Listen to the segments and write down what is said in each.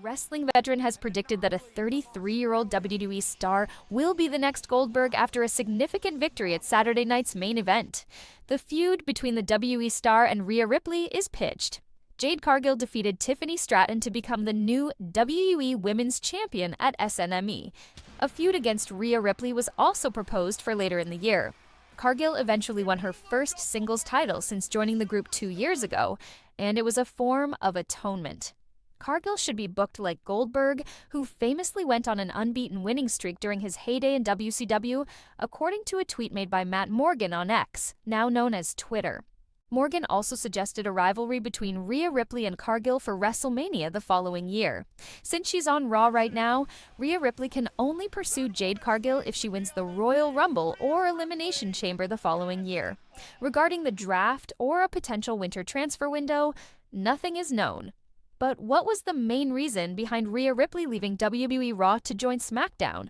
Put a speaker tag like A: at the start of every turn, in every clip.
A: wrestling veteran has predicted that a 33-year-old WWE star will be the next Goldberg after a significant victory at Saturday night's main event. The feud between the WWE star and Rhea Ripley is pitched. Jade Cargill defeated Tiffany Stratton to become the new WWE Women's Champion at SNME. A feud against Rhea Ripley was also proposed for later in the year. Cargill eventually won her first singles title since joining the group 2 years ago, and it was a form of atonement. Cargill should be booked like Goldberg, who famously went on an unbeaten winning streak during his heyday in WCW, according to a tweet made by Matt Morgan on X, now known as Twitter. Morgan also suggested a rivalry between Rhea Ripley and Cargill for WrestleMania the following year. Since she's on Raw right now, Rhea Ripley can only pursue Jade Cargill if she wins the Royal Rumble or Elimination Chamber the following year. Regarding the draft or a potential winter transfer window, nothing is known. But what was the main reason behind Rhea Ripley leaving WWE Raw to join SmackDown?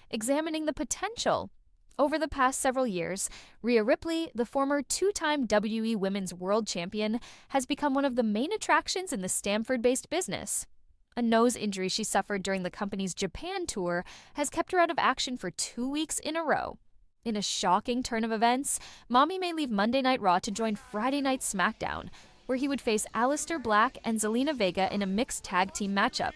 A: Examining the potential. Over the past several years, Rhea Ripley, the former two-time WWE Women's World Champion, has become one of the main attractions in the Stamford-based business. A nose injury she suffered during the company's Japan tour has kept her out of action for 2 weeks in a row. In a shocking turn of events, Mommy may leave Monday Night Raw to join Friday Night SmackDown, where he would face Aleister Black and Zelina Vega in a mixed tag team matchup.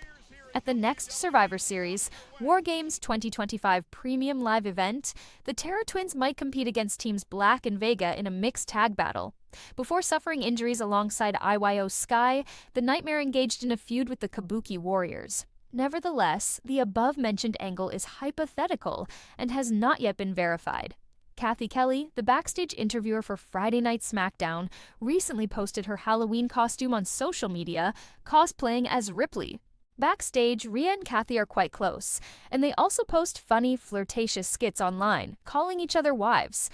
A: At the next Survivor Series, War Games 2025 Premium Live event, the Terror Twins might compete against teams Black and Vega in a mixed tag battle. Before suffering injuries alongside IYO Sky, the Nightmare engaged in a feud with the Kabuki Warriors. Nevertheless, the above-mentioned angle is hypothetical and has not yet been verified. Kathy Kelly, the backstage interviewer for Friday Night SmackDown, recently posted her Halloween costume on social media, cosplaying as Ripley. Backstage, Rhea and Kathy are quite close, and they also post funny, flirtatious skits online, calling each other wives.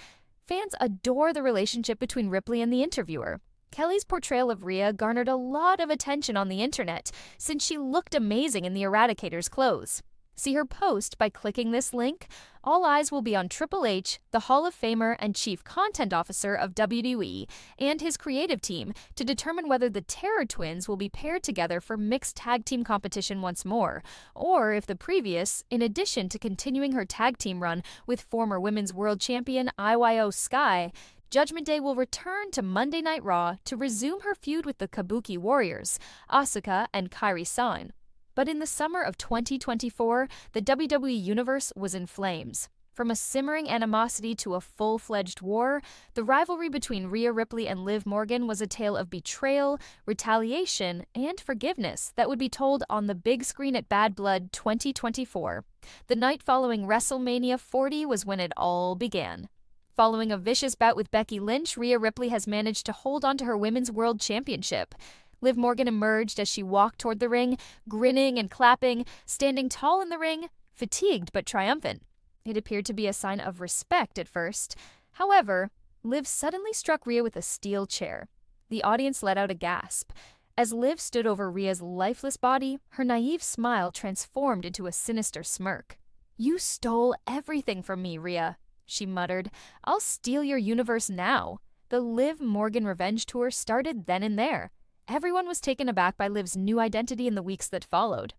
A: Fans adore the relationship between Ripley and the interviewer. Kelly's portrayal of Rhea garnered a lot of attention on the internet, since she looked amazing in the Eradicator's clothes. See her post by clicking this link. All eyes will be on Triple H, the Hall of Famer and Chief Content Officer of WWE, and his creative team to determine whether the Terror Twins will be paired together for mixed tag team competition once more, or if the previous, in addition to continuing her tag team run with former Women's World Champion IYO Sky, Judgment Day will return to Monday Night Raw to resume her feud with the Kabuki Warriors, Asuka and Kairi Sane. But in the summer of 2024, the WWE Universe was in flames. From a simmering animosity to a full-fledged war, the rivalry between Rhea Ripley and Liv Morgan was a tale of betrayal, retaliation, and forgiveness that would be told on the big screen at Bad Blood 2024. The night following WrestleMania 40 was when it all began. Following a vicious bout with Becky Lynch, Rhea Ripley has managed to hold on to her Women's World Championship. Liv Morgan emerged as she walked toward the ring, grinning and clapping, standing tall in the ring, fatigued but triumphant. It appeared to be a sign of respect at first. However, Liv suddenly struck Rhea with a steel chair. The audience let out a gasp. As Liv stood over Rhea's lifeless body, her naive smile transformed into a sinister smirk. "You stole everything from me, Rhea," she muttered. "I'll steal your universe now." The Liv Morgan Revenge Tour started then and there. Everyone was taken aback by Liv's new identity in the weeks that followed.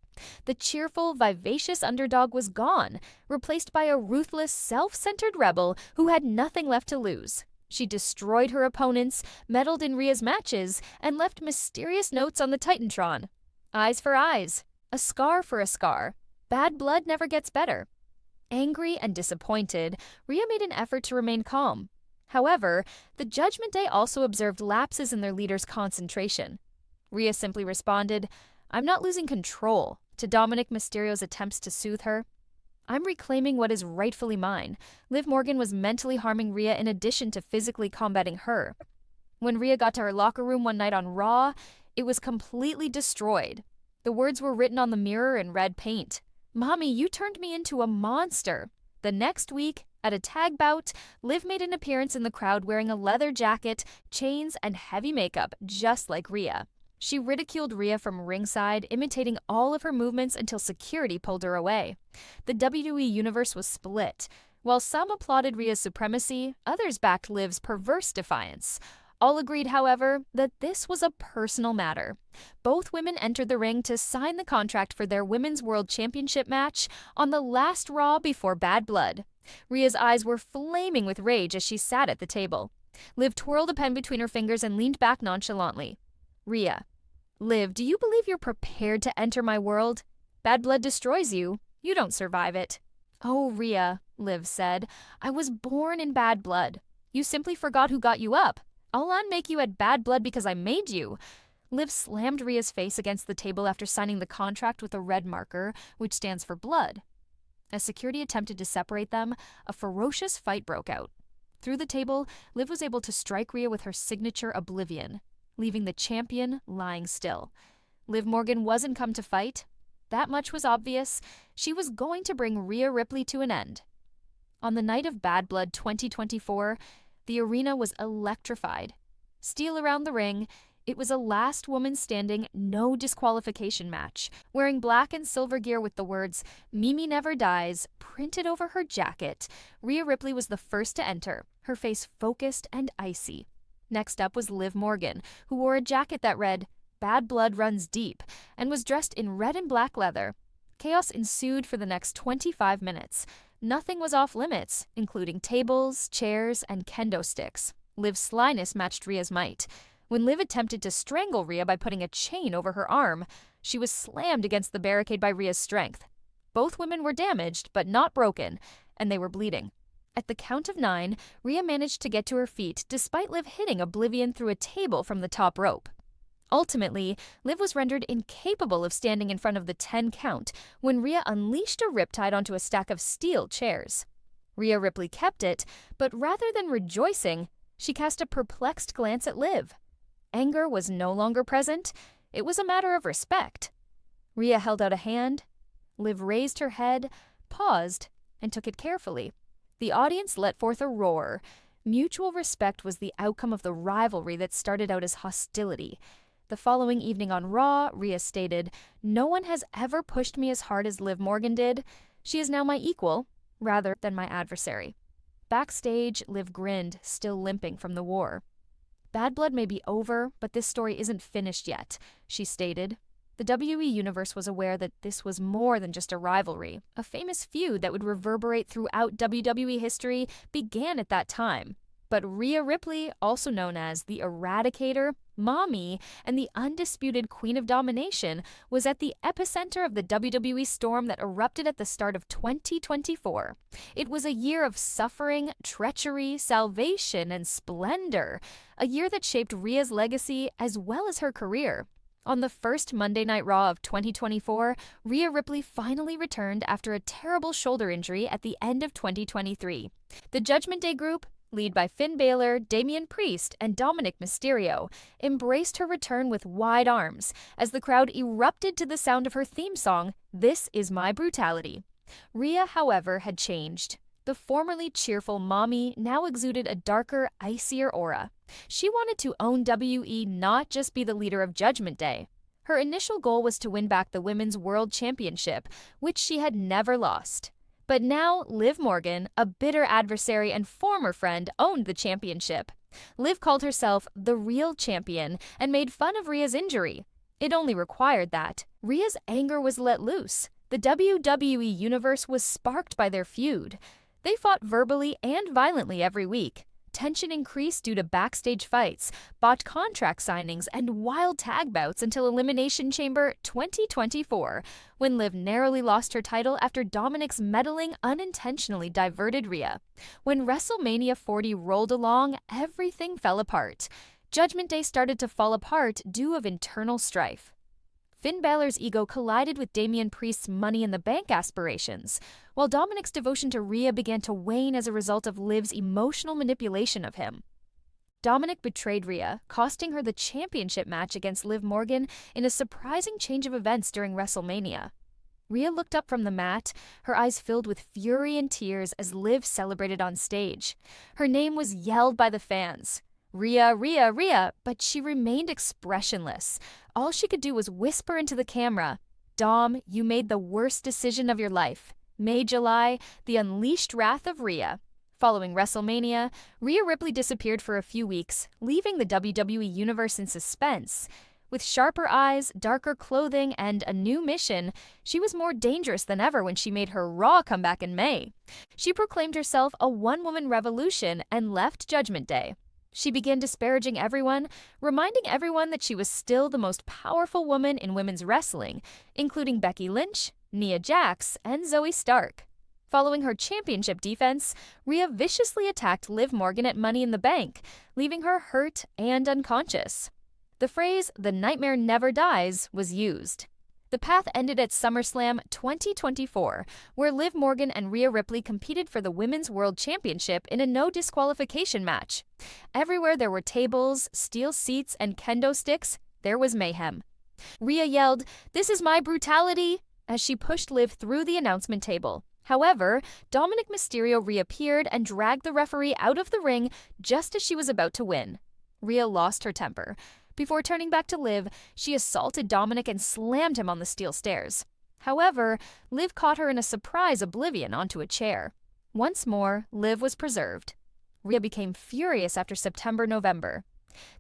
A: The cheerful, vivacious underdog was gone, replaced by a ruthless, self-centered rebel who had nothing left to lose. She destroyed her opponents, meddled in Rhea's matches, and left mysterious notes on the Titantron. Eyes for eyes, a scar for a scar. Bad blood never gets better. Angry and disappointed, Rhea made an effort to remain calm. However, the Judgment Day also observed lapses in their leader's concentration. Rhea simply responded, "I'm not losing control," to Dominic Mysterio's attempts to soothe her. "I'm reclaiming what is rightfully mine." Liv Morgan was mentally harming Rhea in addition to physically combating her. When Rhea got to her locker room one night on Raw, it was completely destroyed. The words were written on the mirror in red paint. "Mommy, you turned me into a monster." The next week, at a tag bout, Liv made an appearance in the crowd wearing a leather jacket, chains, and heavy makeup, just like Rhea. She ridiculed Rhea from ringside, imitating all of her movements until security pulled her away. The WWE Universe was split. While some applauded Rhea's supremacy, others backed Liv's perverse defiance. All agreed, however, that this was a personal matter. Both women entered the ring to sign the contract for their Women's World Championship match on the last Raw before Bad Blood. Rhea's eyes were flaming with rage as she sat at the table. Liv twirled a pen between her fingers and leaned back nonchalantly. Rhea. Liv, do you believe you're prepared to enter my world? Bad blood destroys you. You don't survive it. Oh, Rhea, Liv said, I was born in bad blood. You simply forgot who got you up. I'll unmake you at bad blood because I made you. Liv slammed Rhea's face against the table after signing the contract with a red marker, which stands for blood. As security attempted to separate them, a ferocious fight broke out. Through the table, Liv was able to strike Rhea with her signature Oblivion, leaving the champion lying still. Liv Morgan wasn't come to fight. That much was obvious. She was going to bring Rhea Ripley to an end. On the night of Bad Blood 2024, the arena was electrified. Steel around the ring, it was a last woman standing, no disqualification match, wearing black and silver gear with the words, Mimi Never Dies, printed over her jacket. Rhea Ripley was the first to enter, her face focused and icy. Next up was Liv Morgan, who wore a jacket that read, Bad Blood Runs Deep, and was dressed in red and black leather. Chaos ensued for the next 25 minutes. Nothing was off limits, including tables, chairs, and kendo sticks. Liv's slyness matched Rhea's might. When Liv attempted to strangle Rhea by putting a chain over her arm, she was slammed against the barricade by Rhea's strength. Both women were damaged, but not broken, and they were bleeding. At the count of 9, Rhea managed to get to her feet despite Liv hitting Oblivion through a table from the top rope. Ultimately, Liv was rendered incapable of standing in front of the 10 count when Rhea unleashed a riptide onto a stack of steel chairs. Rhea Ripley kept it, but rather than rejoicing, she cast a perplexed glance at Liv. Anger was no longer present. It was a matter of respect. Rhea held out a hand. Liv raised her head, paused, and took it carefully. The audience let forth a roar. Mutual respect was the outcome of the rivalry that started out as hostility. The following evening on Raw, Rhea stated, No one has ever pushed me as hard as Liv Morgan did. She is now my equal, rather than my adversary. Backstage, Liv grinned, still limping from the war. Bad Blood may be over, but this story isn't finished yet, she stated. The WWE Universe was aware that this was more than just a rivalry. A famous feud that would reverberate throughout WWE history began at that time. But Rhea Ripley, also known as the Eradicator, Mommy, and the undisputed Queen of Domination, was at the epicenter of the WWE storm that erupted at the start of 2024. It was a year of suffering, treachery, salvation, and splendor. A year that shaped Rhea's legacy as well as her career. On the first Monday Night Raw of 2024, Rhea Ripley finally returned after a terrible shoulder injury at the end of 2023. The Judgment Day group, led by Finn Balor, Damian Priest, and Dominic Mysterio, embraced her return with wide arms as the crowd erupted to the sound of her theme song, This Is My Brutality. Rhea, however, had changed. The formerly cheerful Mommy now exuded a darker, icier aura. She wanted to own WE, not just be the leader of Judgment Day. Her initial goal was to win back the Women's World Championship, which she had never lost. But now, Liv Morgan, a bitter adversary and former friend, owned the championship. Liv called herself the real champion and made fun of Rhea's injury. It only required that. Rhea's anger was let loose. The WWE Universe was sparked by their feud. They fought verbally and violently every week. Tension increased due to backstage fights, botched contract signings, and wild tag bouts until Elimination Chamber 2024, when Liv narrowly lost her title after Dominic's meddling unintentionally diverted Rhea. When WrestleMania 40 rolled along, everything fell apart. Judgment Day started to fall apart due of internal strife. Finn Balor's ego collided with Damian Priest's Money in the Bank aspirations, while Dominic's devotion to Rhea began to wane as a result of Liv's emotional manipulation of him. Dominic betrayed Rhea, costing her the championship match against Liv Morgan in a surprising change of events during WrestleMania. Rhea looked up from the mat, her eyes filled with fury and tears as Liv celebrated on stage. Her name was yelled by the fans. Rhea, Rhea, Rhea, but she remained expressionless. All she could do was whisper into the camera, Dom, you made the worst decision of your life. May July, the unleashed wrath of Rhea. Following WrestleMania, Rhea Ripley disappeared for a few weeks, leaving the WWE Universe in suspense. With sharper eyes, darker clothing, and a new mission, she was more dangerous than ever when she made her Raw comeback in May. She proclaimed herself a one-woman revolution and left Judgment Day. She began disparaging everyone, reminding everyone that she was still the most powerful woman in women's wrestling, including Becky Lynch, Nia Jax, and Zoe Stark. Following her championship defense, Rhea viciously attacked Liv Morgan at Money in the Bank, leaving her hurt and unconscious. The phrase, "the nightmare never dies," was used. The path ended at SummerSlam 2024, where Liv Morgan and Rhea Ripley competed for the Women's World Championship in a no-disqualification match. Everywhere there were tables, steel seats, and kendo sticks, there was mayhem. Rhea yelled, "This is my brutality," as she pushed Liv through the announcement table. However, Dominic Mysterio reappeared and dragged the referee out of the ring just as she was about to win. Rhea lost her temper. Before turning back to Liv, she assaulted Dominic and slammed him on the steel stairs. However, Liv caught her in a surprise oblivion onto a chair. Once more, Liv was preserved. Rhea became furious after September-November.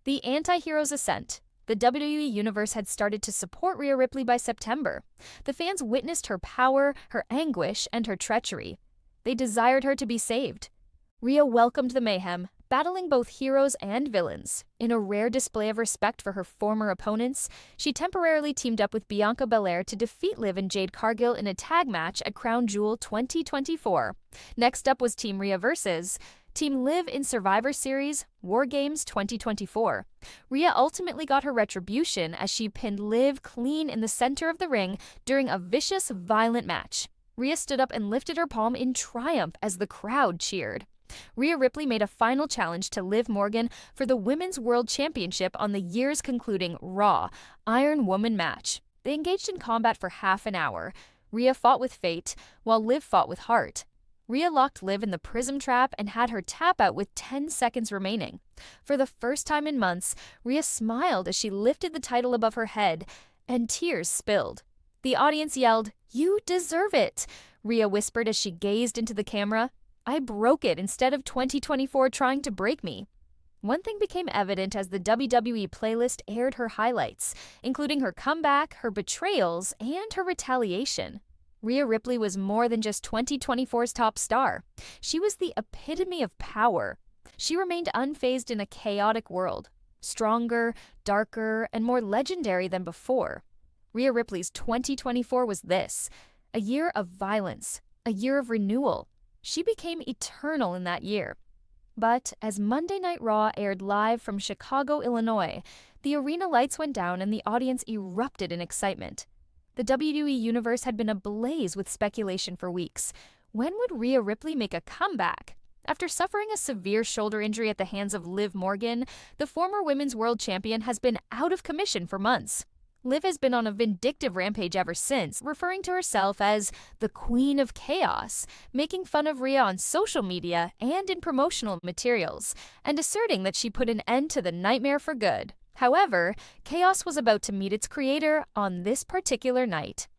A: The anti-hero's ascent. The WWE Universe had started to support Rhea Ripley by September. The fans witnessed her power, her anguish, and her treachery. They desired her to be saved. Rhea welcomed the mayhem, battling both heroes and villains. In a rare display of respect for her former opponents, she temporarily teamed up with Bianca Belair to defeat Liv and Jade Cargill in a tag match at Crown Jewel 2024. Next up was Team Rhea versus Team Liv in Survivor Series War Games 2024. Rhea ultimately got her retribution as she pinned Liv clean in the center of the ring during a vicious, violent match. Rhea stood up and lifted her palm in triumph as the crowd cheered. Rhea Ripley made a final challenge to Liv Morgan for the Women's World Championship on the year's concluding Raw Iron Woman match. They engaged in combat for half an hour. Rhea fought with fate, while Liv fought with heart. Rhea locked Liv in the Prism Trap and had her tap out with 10 seconds remaining. For the first time in months, Rhea smiled as she lifted the title above her head, and tears spilled. The audience yelled, "You deserve it," Rhea whispered as she gazed into the camera. "I broke it instead of 2024 trying to break me." One thing became evident as the WWE playlist aired her highlights, including her comeback, her betrayals, and her retaliation. Rhea Ripley was more than just 2024's top star. She was the epitome of power. She remained unfazed in a chaotic world, stronger, darker, and more legendary than before. Rhea Ripley's 2024 was this: a year of violence, a year of renewal. She became eternal in that year. But as Monday Night Raw aired live from Chicago, Illinois, the arena lights went down and the audience erupted in excitement. The WWE Universe had been ablaze with speculation for weeks. When would Rhea Ripley make a comeback? After suffering a severe shoulder injury at the hands of Liv Morgan, the former Women's World Champion has been out of commission for months. Liv has been on a vindictive rampage ever since, referring to herself as the Queen of Chaos, making fun of Rhea on social media and in promotional materials, and asserting that she put an end to the nightmare for good. However, chaos was about to meet its creator on this particular night.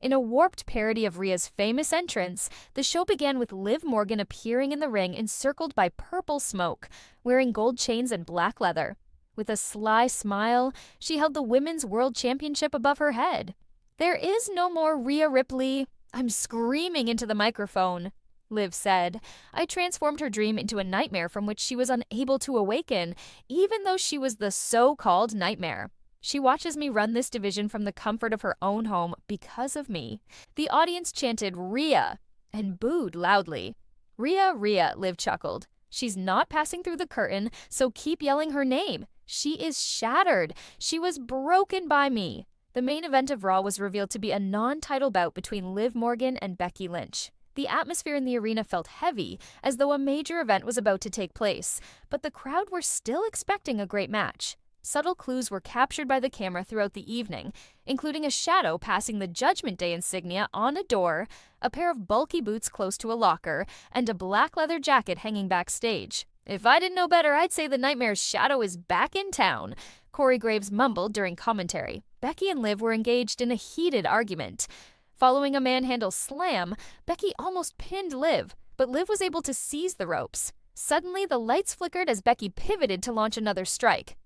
A: In a warped parody of Rhea's famous entrance, the show began with Liv Morgan appearing in the ring encircled by purple smoke, wearing gold chains and black leather. With a sly smile, she held the Women's World Championship above her head. "There is no more Rhea Ripley. I'm screaming into the microphone," Liv said. "I transformed her dream into a nightmare from which she was unable to awaken, even though she was the so-called nightmare. She watches me run this division from the comfort of her own home because of me." The audience chanted "Rhea" and booed loudly. "Rhea, Rhea," Liv chuckled. "She's not passing through the curtain, so keep yelling her name. She is shattered. She was broken by me." The main event of Raw was revealed to be a non-title bout between Liv Morgan and Becky Lynch. The atmosphere in the arena felt heavy, as though a major event was about to take place, but the crowd were still expecting a great match. Subtle clues were captured by the camera throughout the evening, including a shadow passing the Judgment Day insignia on a door, a pair of bulky boots close to a locker, and a black leather jacket hanging backstage. "If I didn't know better, I'd say the Nightmare's shadow is back in town," Corey Graves mumbled during commentary. Becky and Liv were engaged in a heated argument. Following a manhandle slam, Becky almost pinned Liv, but Liv was able to seize the ropes. Suddenly, the lights flickered as Becky pivoted to launch another strike.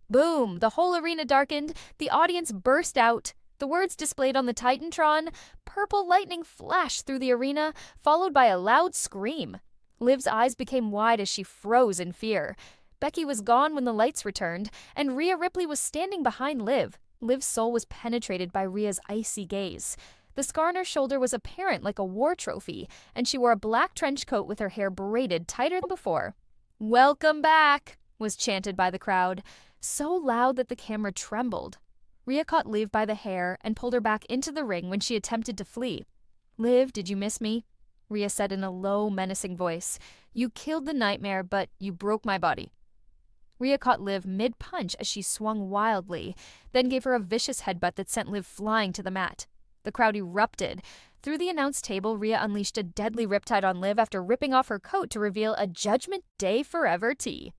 A: Boom! The whole arena darkened, the audience burst out. The words displayed on the Titantron, purple lightning flashed through the arena, followed by a loud scream. Liv's eyes became wide as she froze in fear. Becky was gone when the lights returned, and Rhea Ripley was standing behind Liv. Liv's soul was penetrated by Rhea's icy gaze. The scar on her shoulder was apparent like a war trophy, and she wore a black trench coat with her hair braided tighter than before. "Welcome back," was chanted by the crowd, so loud that the camera trembled. Rhea caught Liv by the hair and pulled her back into the ring when she attempted to flee. "Liv, did you miss me?" Rhea said in a low, menacing voice. "You killed the nightmare, but you broke my body." Rhea caught Liv mid-punch as she swung wildly, then gave her a vicious headbutt that sent Liv flying to the mat. The crowd erupted. Through the announce table, Rhea unleashed a deadly riptide on Liv after ripping off her coat to reveal a Judgment Day Forever tee.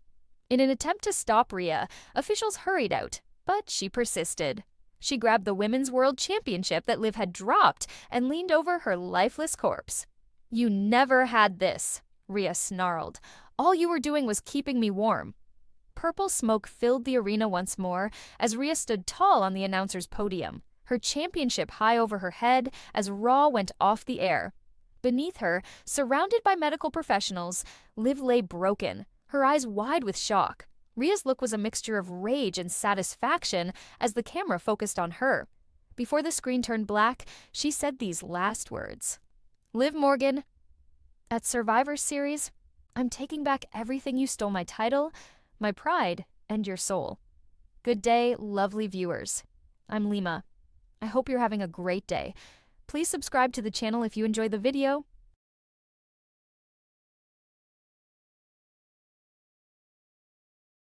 A: In an attempt to stop Rhea, officials hurried out, but she persisted. She grabbed the Women's World Championship that Liv had dropped and leaned over her lifeless corpse. "You never had this," Rhea snarled. "All you were doing was keeping me warm." Purple smoke filled the arena once more as Rhea stood tall on the announcer's podium, her championship high over her head as Raw went off the air. Beneath her, surrounded by medical professionals, Liv lay broken, her eyes wide with shock. Rhea's look was a mixture of rage and satisfaction as the camera focused on her. Before the screen turned black, she said these last words. "Liv Morgan, at Survivor Series, I'm taking back everything you stole: my title, my pride, and your soul. Good day, lovely viewers. I'm Lima. I hope you're having a great day. Please subscribe to the channel if you enjoyed the video,